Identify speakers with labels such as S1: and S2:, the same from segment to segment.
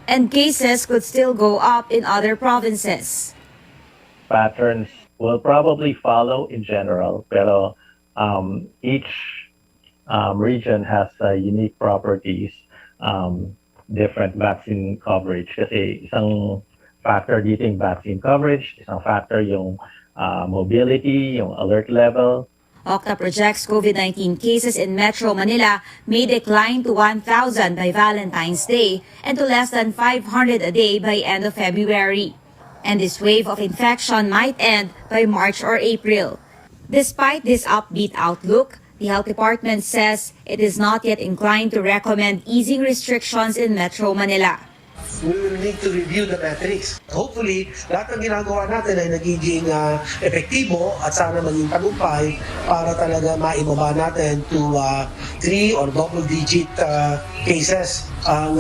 S1: and cases could still go up in other provinces.
S2: Patterns will probably follow in general, pero each region has unique properties, different vaccine coverage. Kasi isang factor dito yung vaccine coverage, isang factor yung mobility, yung alert level.
S1: OCTA projects COVID-19 cases in Metro Manila may decline to 1,000 by Valentine's Day and to less than 500 a day by end of February. And this wave of infection might end by March or April. Despite this upbeat outlook, the Health Department says it is not yet inclined to recommend easing restrictions in Metro Manila.
S3: We will need to review the metrics. Hopefully, lahat ng ginagawa natin ay nagiging epektibo at sana maging tagumpay para talaga maibaba natin to 3 or double-digit cases ang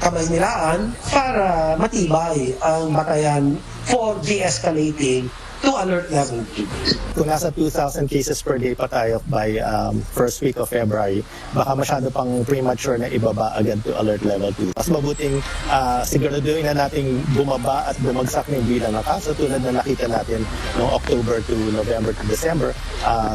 S3: kamaynilaan para matibay ang batayan for de-escalating to alert level 2.
S4: Kung nasa 2,000 cases per day pa tayo by first week of February, baka masyado pang premature na ibaba agad to alert level 2. Mas mabuting siguraduhin na nating bumaba at bumagsak ng bilang ng kaso tulad na nakita natin noong October to November to December,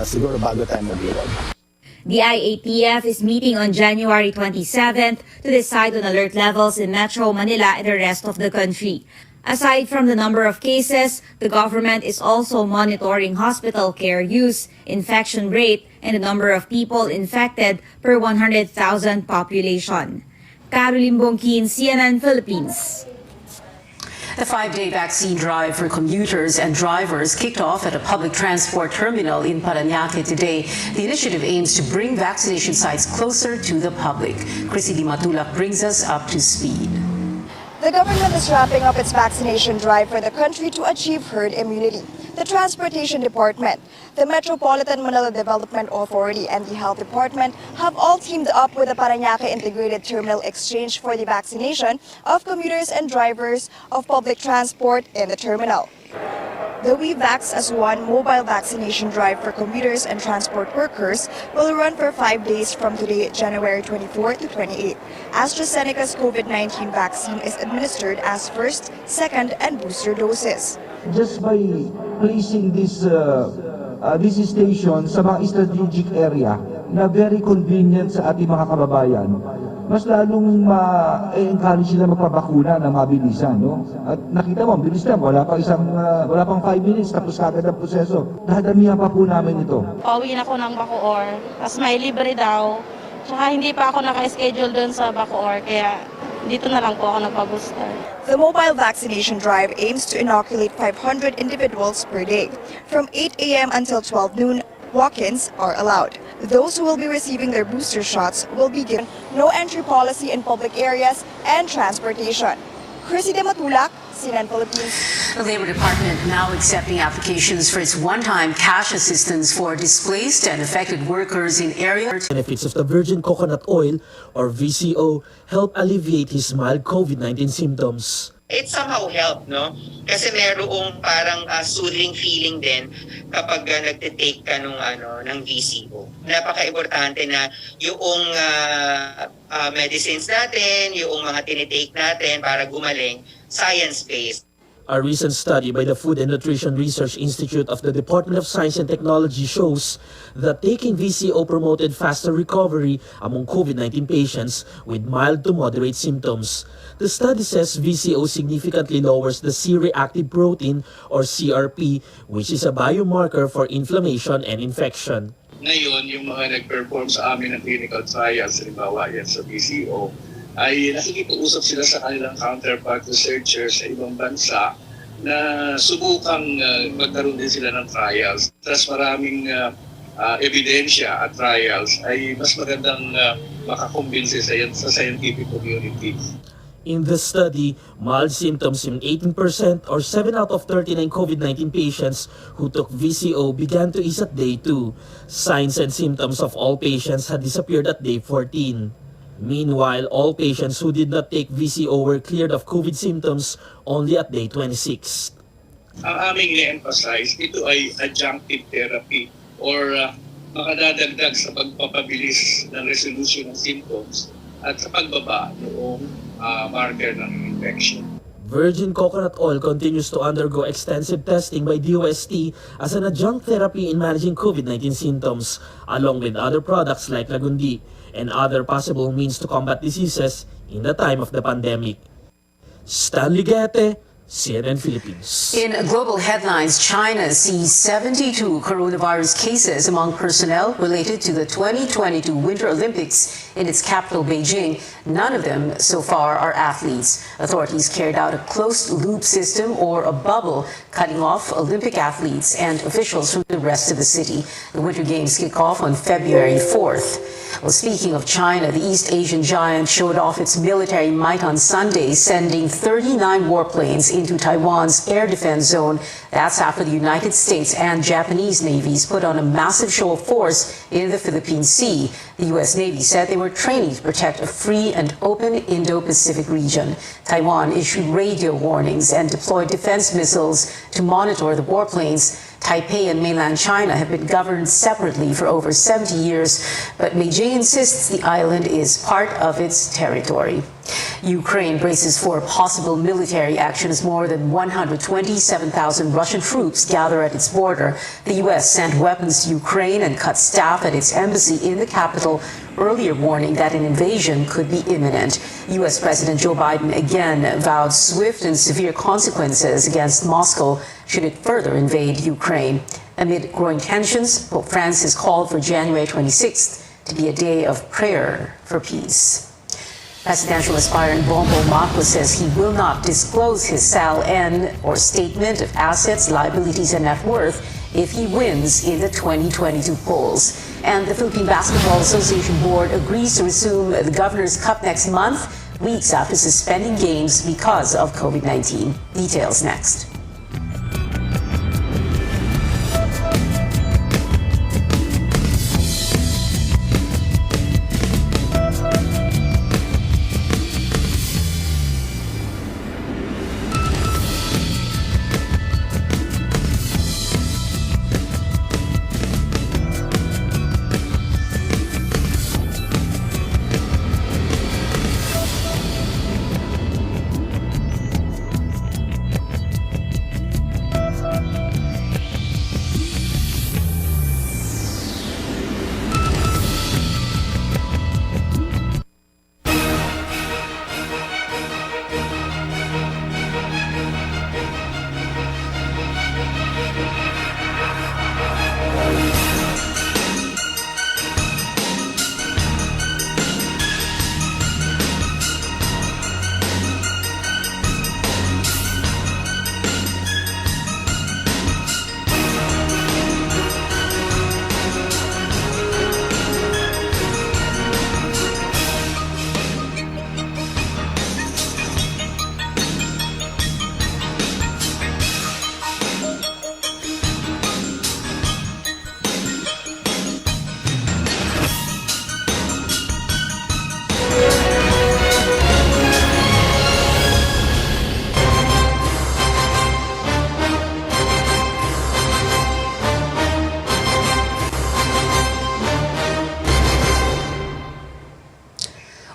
S4: siguro bago tayo mag-iwag.
S1: The IATF is meeting on January 27th to decide on alert levels in Metro Manila and the rest of the country. Aside from the number of cases, the government is also monitoring hospital care use, infection rate, and the number of people infected per 100,000 population. Caroline Bongkin, CNN Philippines.
S5: The 5-day vaccine drive for commuters and drivers kicked off at a public transport terminal in Parañaque today. The initiative aims to bring vaccination sites closer to the public. Chrissy Matulak brings us up to speed.
S6: The government is wrapping up its vaccination drive for the country to achieve herd immunity. The Transportation Department, the Metropolitan Manila Development Authority, and the Health Department have all teamed up with the Parañaque Integrated Terminal Exchange for the vaccination of commuters and drivers of public transport in the terminal. The We Vax as One mobile vaccination drive for commuters and transport workers will run for 5 days from today, January 24 to 28. AstraZeneca's COVID-19 vaccine is administered as first, second, and booster doses.
S7: Just by placing this station sa mga strategic area na very convenient sa ating mga kababayan, mas lalong ma-encourage sila magpabakuna ng mabilisan, no? At nakita mo, bilis lang, wala pang 5 minutes tapos kagad ang proseso. Dadamihan pa po namin ito.
S8: Pauwi na ako ng Bacoor, tapos may libre daw. Tsaka hindi pa ako naka-schedule doon sa Bacoor, kaya dito na lang po ako nagpa-booster.
S6: The mobile vaccination drive aims to inoculate 500 individuals per day. From 8 a.m. until 12 noon, walk-ins are allowed. Those who will be receiving their booster shots will be given no entry policy in public areas and transportation. Chrissy Matulak, CNN Philippines.
S5: The Labor Department now accepting applications for its one-time cash assistance for displaced and affected workers in areas.
S9: Benefits of the virgin coconut oil, or VCO, help alleviate his mild COVID-19 symptoms.
S10: It somehow helped, no? Kasi merong parang soothing feeling din kapag nagte-take ka ng VCO. Napaka-importante na yung medicines natin, yung mga tinitake natin para gumaling, science-based.
S9: A recent study by the Food and Nutrition Research Institute of the Department of Science and Technology shows that taking VCO promoted faster recovery among COVID-19 patients with mild to moderate symptoms. The study says VCO significantly lowers the C-reactive protein or CRP, which is a biomarker for inflammation and infection.
S11: Ngayon, yung mga nag-perform sa amin ng clinical trials, halimbawa yan sa VCO, ay nakikipag-usap sila sa kanilang counterpart researchers sa ibang bansa na subukang magkaroon din sila ng trials. Tapos maraming ebidensya at trials ay mas magandang makakumbinse sa scientific community.
S9: In this study, mild symptoms in 18% or 7 out of 39 COVID-19 patients who took VCO began to ease at day 2. Signs and symptoms of all patients had disappeared at day 14. Meanwhile, all patients who did not take VCO were cleared of COVID symptoms only at day 26.
S11: Ang aming i-emphasize, ito ay adjunctive therapy or makadadagdag sa pagpapabilis ng resolution ng symptoms at sa pagbaba noong marker ng infection.
S9: Virgin coconut oil continues to undergo extensive testing by DOST as an adjunct therapy in managing COVID-19 symptoms, along with other products like Lagundi and other possible means to combat diseases in the time of the pandemic. Stanley Gete, CNN Philippines.
S5: In global headlines, China sees 72 coronavirus cases among personnel related to the 2022 Winter Olympics in its capital, Beijing. None of them so far are athletes. Authorities carried out a closed-loop system or a bubble, cutting off Olympic athletes and officials from the rest of the city. The Winter Games kick off on February 4th. Well, speaking of China, the East Asian giant showed off its military might on Sunday, sending 39 warplanes into Taiwan's air defense zone. That's after the United States and Japanese navies put on a massive show of force in the Philippine Sea. The U.S. Navy said they were training to protect a free and open Indo-Pacific region. Taiwan issued radio warnings and deployed defense missiles to monitor the warplanes. Taipei and mainland China have been governed separately for over 70 years, but Beijing insists the island is part of its territory. Ukraine braces for possible military action as more than 127,000 Russian troops gather at its border. The U.S. sent weapons to Ukraine and cut staff at its embassy in the capital, earlier warning that an invasion could be imminent. U.S. President Joe Biden again vowed swift and severe consequences against Moscow should it further invade Ukraine. Amid growing tensions, Pope Francis called for January 26th to be a day of prayer for peace. Presidential aspirant Bongbong Marcos says he will not disclose his SAL-N or statement of assets, liabilities, and net worth if he wins in the 2022 polls. And the Philippine Basketball Association Board agrees to resume the Governor's Cup next month, weeks after suspending games because of COVID-19. Details next.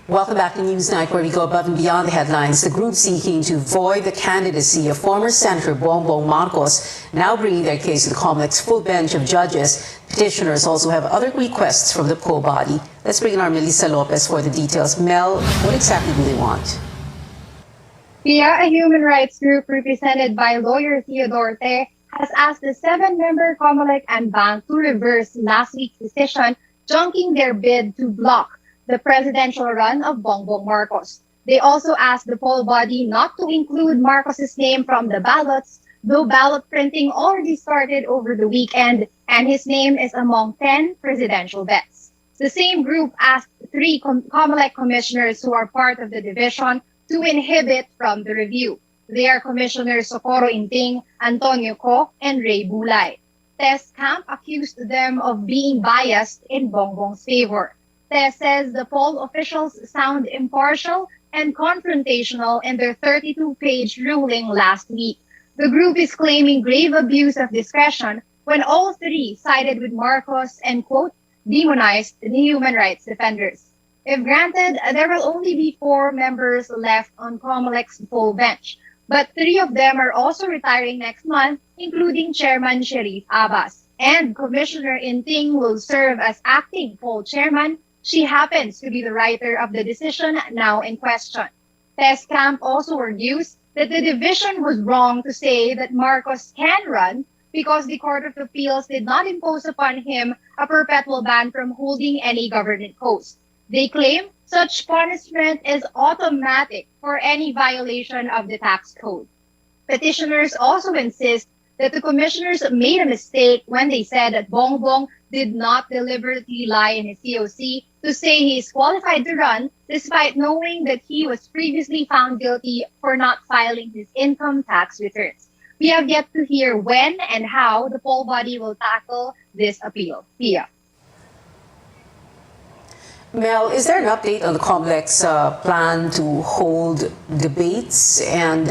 S5: Welcome back to Newsnight, where we go above and beyond the headlines. The group seeking to void the candidacy of former Senator Bongbong Marcos now bringing their case to the COMELEC's full bench of judges. Petitioners also have other requests from the poll body. Let's bring in our Melissa Lopez for the details. Mel, what exactly do they want?
S12: Pia, a human rights group represented by lawyer Theodore Te, has asked the 7-member COMELEC and bank to reverse last week's decision, junking their bid to block the presidential run of Bongbong Marcos. They also asked the poll body not to include Marcos's name from the ballots, though ballot printing already started over the weekend, and his name is among 10 presidential bets. The same group asked 3 COMELEC commissioners who are part of the division to inhibit from the review. They are Commissioners Socorro Inting, Antonio Co, and Ray Bulay. Te's camp accused them of being biased in Bongbong's favor. Te says the poll officials sound impartial and confrontational in their 32-page ruling last week. The group is claiming grave abuse of discretion when all 3 sided with Marcos and, quote, demonized the human rights defenders. If granted, there will only be 4 members left on COMELEC's full bench, but 3 of them are also retiring next month, including Chairman Sharif Abbas. And Commissioner Inting will serve as acting full chairman. She happens to be the writer of the decision now in question. Tess Camp also argues that the division was wrong to say that Marcos can run because the Court of Appeals did not impose upon him a perpetual ban from holding any government post. They claim such punishment is automatic for any violation of the tax code. Petitioners also insist that the commissioners made a mistake when they said that Bongbong did not deliberately lie in his COC to say he is qualified to run, despite knowing that he was previously found guilty for not filing his income tax returns. We have yet to hear when and how the poll body will tackle this appeal. Pia.
S5: Mel, is there an update on the COMELEC's plan to hold debates? And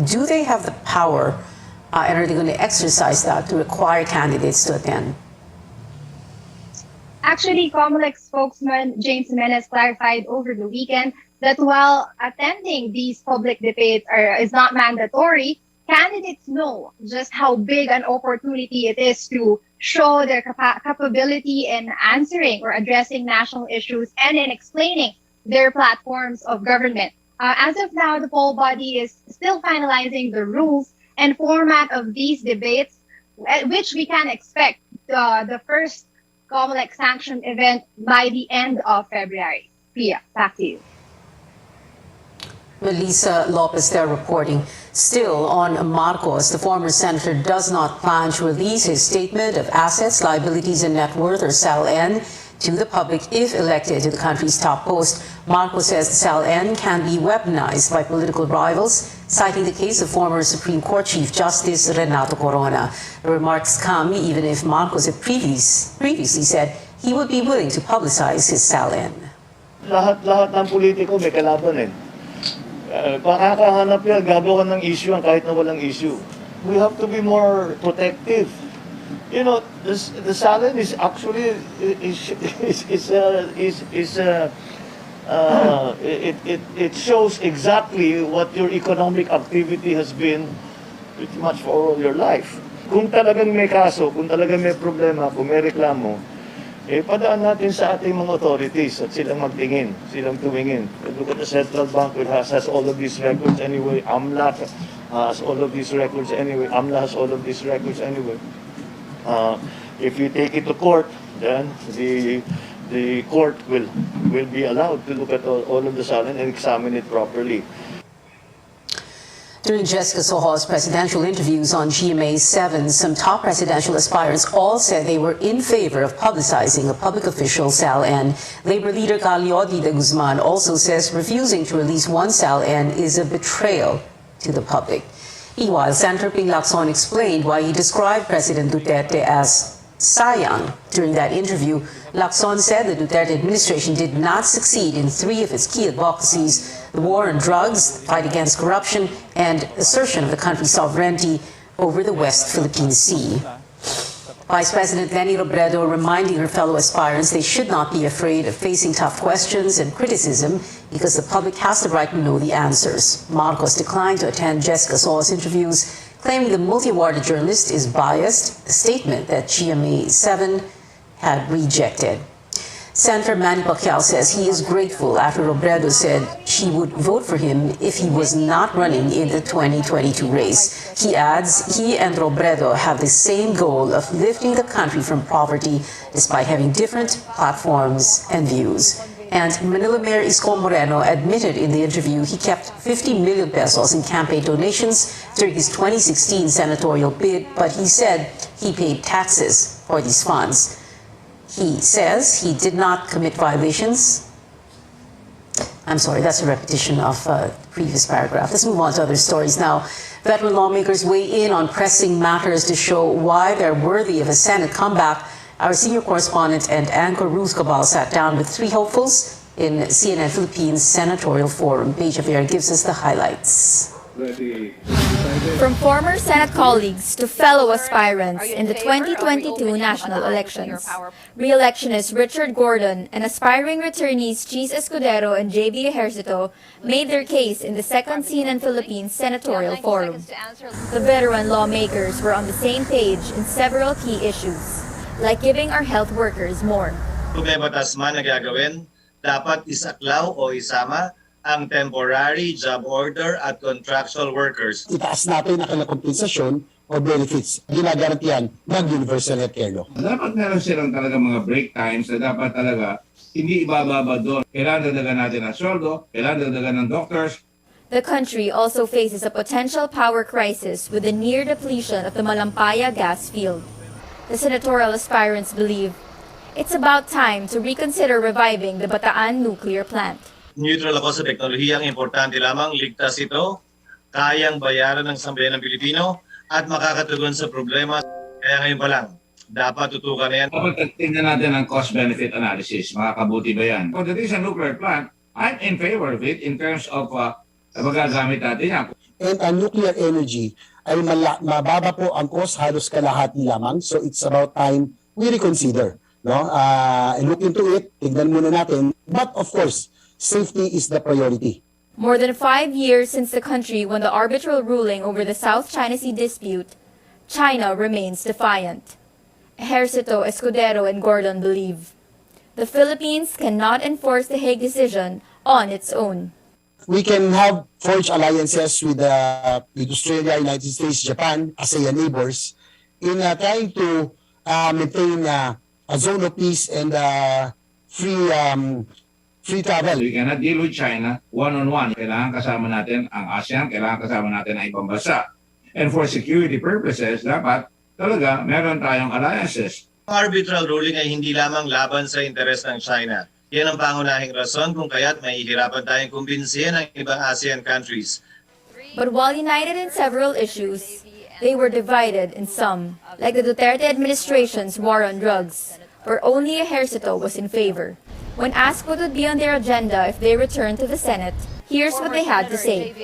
S5: do they have the power and are they going to exercise that to require candidates to attend?
S12: Actually, COMELEC spokesman James Jimenez clarified over the weekend that while attending these public debates is not mandatory, candidates know just how big an opportunity it is to show their capability in answering or addressing national issues and in explaining their platforms of government. As of now, the poll body is still finalizing the rules and format of these debates, which we can expect the first COMELEC sanctioned event by the end of February. Pia, back to you.
S5: Melissa Lopez there reporting. Still on Marcos, the former senator does not plan to release his statement of assets, liabilities, and net worth, or SALN, to the public if elected to the country's top post. Marcos says the SALN can be weaponized by political rivals, citing the case of former Supreme Court Chief Justice Renato Corona. The remarks come even if Marcos had previously said he would be willing to publicize his SALN.
S13: Lahat ng politiko may kalaban eh. Pakakahanap yan, gagawa ng issue kahit na walang issue. We have to be more protective. You know, the SALN is actually it shows exactly what your economic activity has been pretty much for all your life. Kung talagang may kaso, kung talagang may problema, kung may reklamo, padaan natin sa ating mga authorities at silang magtingin, silang tumingin. Look at the central bank, which has all of these records anyway. AMLA has all of these records anyway. AMLA has all of these records anyway. If you take it to court, then the court will be allowed to look at all of the SALN and examine it properly.
S5: During Jessica Soho's presidential interviews on GMA 7, some top presidential aspirants all said they were in favor of publicizing a public official SALN. Labor leader Calyodi de Guzman also says refusing to release one SALN is a betrayal to the public. Meanwhile, Senator Ping Lacson explained why he described President Duterte as sayang. During that interview, Lacson said the Duterte administration did not succeed in 3 of its key advocacies: the war on drugs, the fight against corruption, and assertion of the country's sovereignty over the West Philippine Sea. Vice President Leni Robredo reminding her fellow aspirants they should not be afraid of facing tough questions and criticism because the public has the right to know the answers. Marcos declined to attend Jessica Soho's interviews, claiming the multi-awarded journalist is biased, a statement that GMA 7 had rejected. Senator Manny Pacquiao says he is grateful after Robredo said she would vote for him if he was not running in the 2022 race. He adds he and Robredo have the same goal of lifting the country from poverty despite having different platforms and views. And Manila Mayor Isko Moreno admitted in the interview he kept 50 million pesos in campaign donations during his 2016 senatorial bid, but he said he paid taxes for these funds. He says he did not commit violations. I'm sorry, that's a repetition of the previous paragraph. Let's move on to other stories now. Veteran lawmakers weigh in on pressing matters to show why they're worthy of a Senate comeback. Our senior correspondent and anchor Ruth Cabal sat down with 3 hopefuls in CNN Philippines Senatorial Forum. Paige Avera gives us the highlights.
S14: From former Senate colleagues to fellow aspirants in the 2022 national elections, re-electionist Richard Gordon and aspiring returnees Cheese Escudero and JB Ejercito made their case in the second CNN Philippines Senatorial Forum. The veteran lawmakers were on the same page in several key issues, like giving our health workers more.
S15: Kung may batas man na gagawin, dapat isaklaw o isama ang temporary job order at contractual workers.
S16: Itaas natin ang kanilang kompensasyon o benefits ginagarantiyan ng Universal Healthcare Law.
S17: Dapat meron silang talaga mga break times na dapat talaga hindi ibababa doon. Kailangan dagdagan natin ang sweldo, kailangan dagdagan ng doctors.
S14: The country also faces a potential power crisis with the near depletion of the Malampaya gas field. The senatorial aspirants believe it's about time to reconsider reviving the Bataan nuclear plant.
S15: Neutral ako sa teknolohiyang importante lamang, ligtas ito, kayang bayaran ng sambayan ng Pilipino at makakatugon sa problema. Kaya ngayon pa lang, dapat tutukan na yan.
S17: Dapat tingnan natin ang cost-benefit analysis. Makakabuti ba yan? Kung this is a nuclear plant, I'm in favor of it in terms of magagamit natin yan.
S16: And ang nuclear energy ay mababa po ang cost, halos kalahati lamang. So it's about time we reconsider. No? And look into it, tignan muna natin. But of course, safety is the priority.
S14: More than 5 years since the country won the arbitral ruling over the South China Sea dispute, China remains defiant. Ejercito, Escudero, and Gordon believe the Philippines cannot enforce the Hague decision on its own.
S16: We can have forged alliances with Australia, United States, Japan, ASEAN neighbors in trying to maintain a zone of peace and free travel.
S17: We cannot deal with China one-on-one. Kailangan kasama natin ang ASEAN, kailangan kasama natin ang ibang bansa. And for security purposes, dapat talaga meron tayong alliances.
S15: Ang arbitral ruling ay hindi lamang laban sa interes ng China. Yan ang pangunahing rason kung kaya't mahihirapan tayong kumbinsihin ang ibang ASEAN countries.
S14: But while united in several issues, they were divided in some, like the Duterte administration's war on drugs, where only Ejercito was in favor. When asked what would be on their agenda if they returned to the Senate, here's what they had to say.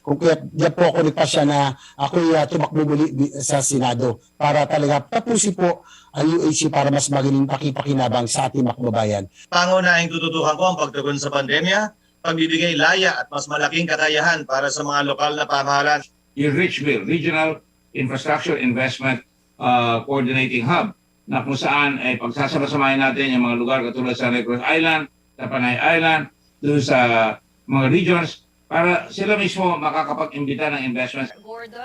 S16: Kung kaya po ako nagpasya na ako'y tumakbo muli sa Senado para talaga tapusin po ang UHC para mas magaling pakipakinabang sa ating mga kababayan.
S15: Pangunahing tututukan ko ang pagtugon sa pandemya, pagbibigay laya at mas malaking kakayahan para sa mga lokal na pamahalaan.
S17: Yung RICH bill, Regional Infrastructure Investment Coordinating Hub, na kung saan ay pagsasama-samahin natin yung mga lugar katulad sa Negros Island, sa Panay Island, doon sa mga regions, para sila mismo makakapag-imbita ng investments.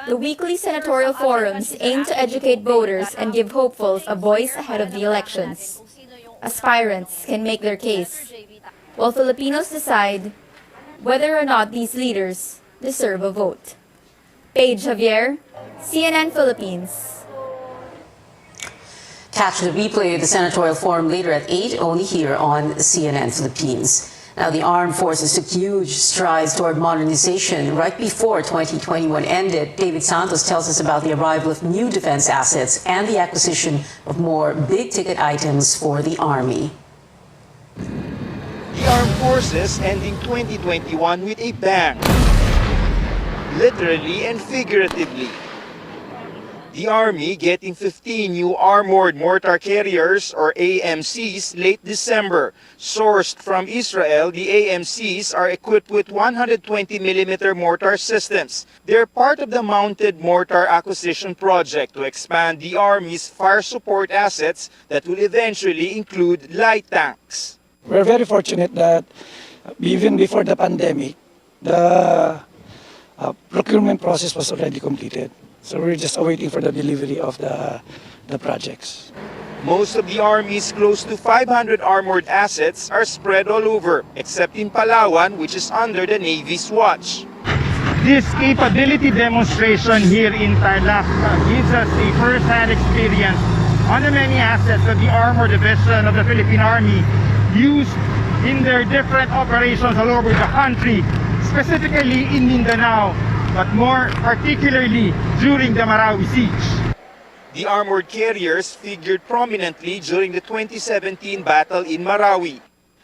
S14: The weekly senatorial forums aim to educate voters and give hopefuls a voice ahead of the elections. Aspirants can make their case, while Filipinos decide whether or not these leaders deserve a vote. Paige Javier, CNN Philippines.
S5: Catch the replay of the senatorial forum later at 8, only here on CNN Philippines. Now, the armed forces took huge strides toward modernization right before 2021 ended. David Santos tells us about the arrival of new defense assets and the acquisition of more big-ticket items for the Army.
S18: The armed forces ending 2021 with a bang, literally and figuratively. The Army getting 15 new armored mortar carriers or AMCs late December. Sourced from Israel, the AMCs are equipped with 120mm mortar systems. They're part of the mounted mortar acquisition project to expand the Army's fire support assets that will eventually include light tanks.
S19: We're very fortunate that even before the pandemic, the procurement process was already completed. So we're just awaiting for the delivery of the projects.
S18: Most of the Army's close to 500 armored assets are spread all over, except in Palawan, which is under the Navy's watch.
S20: This capability demonstration here in Tarlac gives us a first-hand experience on the many assets that the Armored Division of the Philippine Army used in their different operations all over the country, specifically in Mindanao, but more particularly during the Marawi siege.
S18: The armored carriers figured prominently during the 2017 battle in Marawi.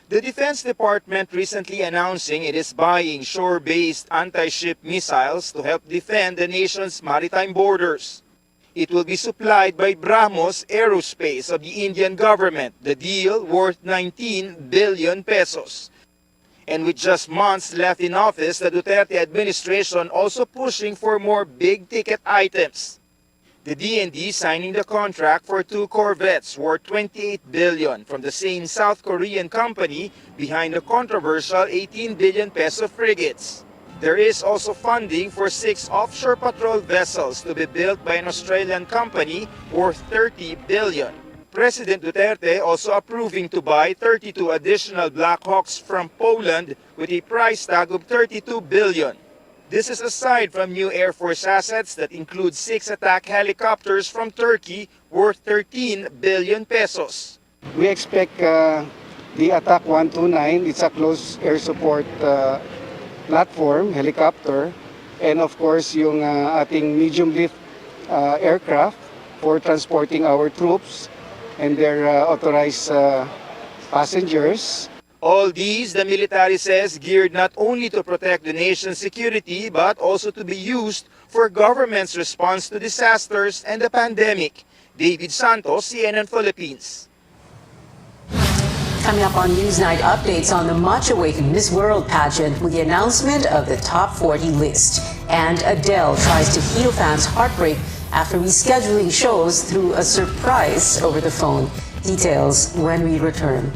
S18: The Defense Department recently announcing it is buying shore-based anti-ship missiles to help defend the nation's maritime borders. It will be supplied by Brahmos Aerospace of the Indian government, the deal worth 19 billion pesos. And with just months left in office, the Duterte administration also pushing for more big-ticket items. The DND signing the contract for 2 corvettes worth 28 billion from the same South Korean company behind the controversial 18 billion peso frigates. There is also funding for 6 offshore patrol vessels to be built by an Australian company worth 30 billion. President Duterte also approving to buy 32 additional Black Hawks from Poland with a price tag of 32 billion. This is aside from new Air Force assets that include 6 attack helicopters from Turkey worth 13 billion pesos.
S21: We expect the Attack 129, it's a close air support platform, helicopter, and of course yung ating medium lift aircraft for transporting our troops and their authorized passengers.
S18: All these, the military says, geared not only to protect the nation's security, but also to be used for government's response to disasters and the pandemic. David Santos, CNN Philippines.
S5: Coming up on Newsnight, updates on the much-awaited Miss World pageant with the announcement of the top 40 list. And Adele tries to heal fans' heartbreak after rescheduling shows through a surprise over the phone. Details when we return.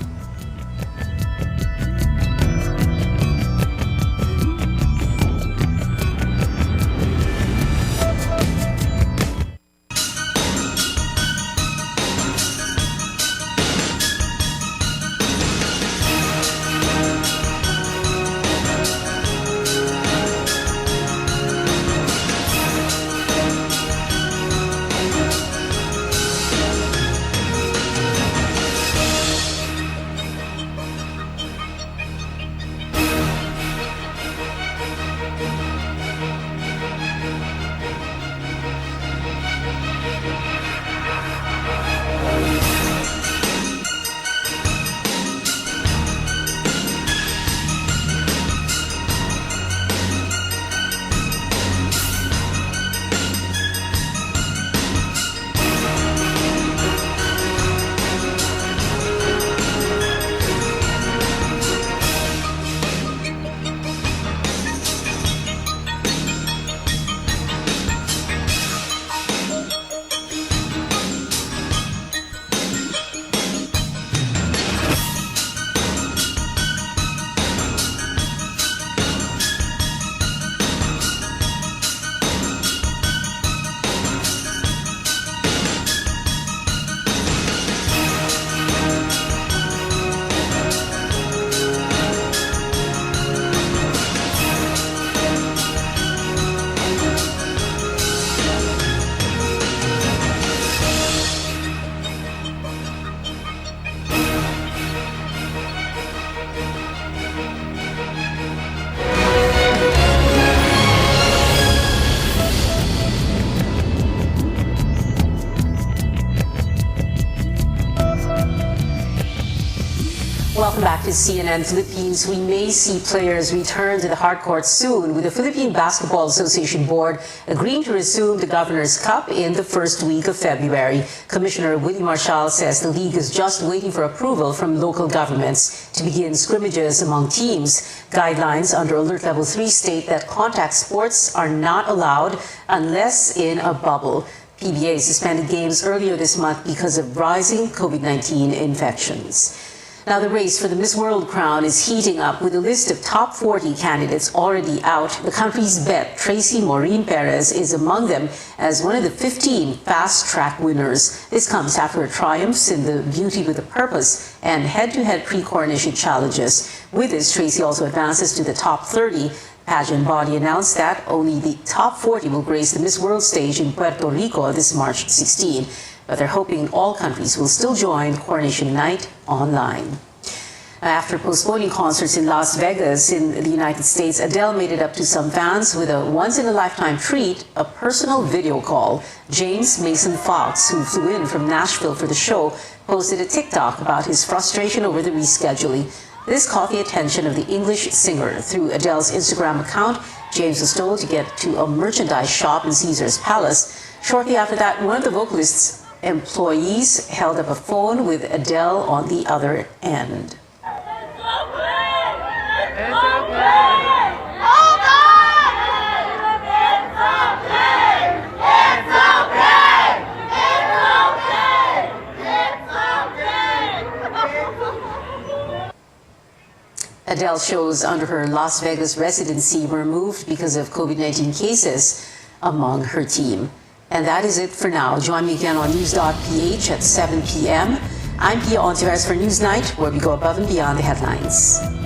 S5: Welcome back to CNN Philippines. We may see players return to the hard court soon, with the Philippine Basketball Association Board agreeing to resume the Governor's Cup in the first week of February. Commissioner Willie Marshall says the league is just waiting for approval from local governments to begin scrimmages among teams. Guidelines under Alert Level 3 state that contact sports are not allowed unless in a bubble. PBA suspended games earlier this month because of rising COVID-19 infections. Now, the race for the Miss World crown is heating up with a list of top 40 candidates already out. The country's bet, Tracy Maureen Perez, is among them as one of the 15 fast-track winners. This comes after triumphs in the Beauty with a Purpose and head-to-head pre-coronation challenges. With this, Tracy also advances to the top 30. Pageant body announced that only the top 40 will grace the Miss World stage in Puerto Rico this March 16. But they're hoping all countries will still join Coronation Night online. After postponing concerts in Las Vegas in the United States, Adele made it up to some fans with a once-in-a-lifetime treat, a personal video call. James Mason Fox, who flew in from Nashville for the show, posted a TikTok about his frustration over the rescheduling. This caught the attention of the English singer. Through Adele's Instagram account, James was told to get to a merchandise shop in Caesar's Palace. Shortly after that, one of the vocalist's employees held up a phone with Adele on the other end. Adele shows under her Las Vegas residency were moved because of COVID-19 cases among her team. And that is it for now. Join me again on news.ph at 7 p.m. I'm Pia Ontiveros for Newsnight, where we go above and beyond the headlines.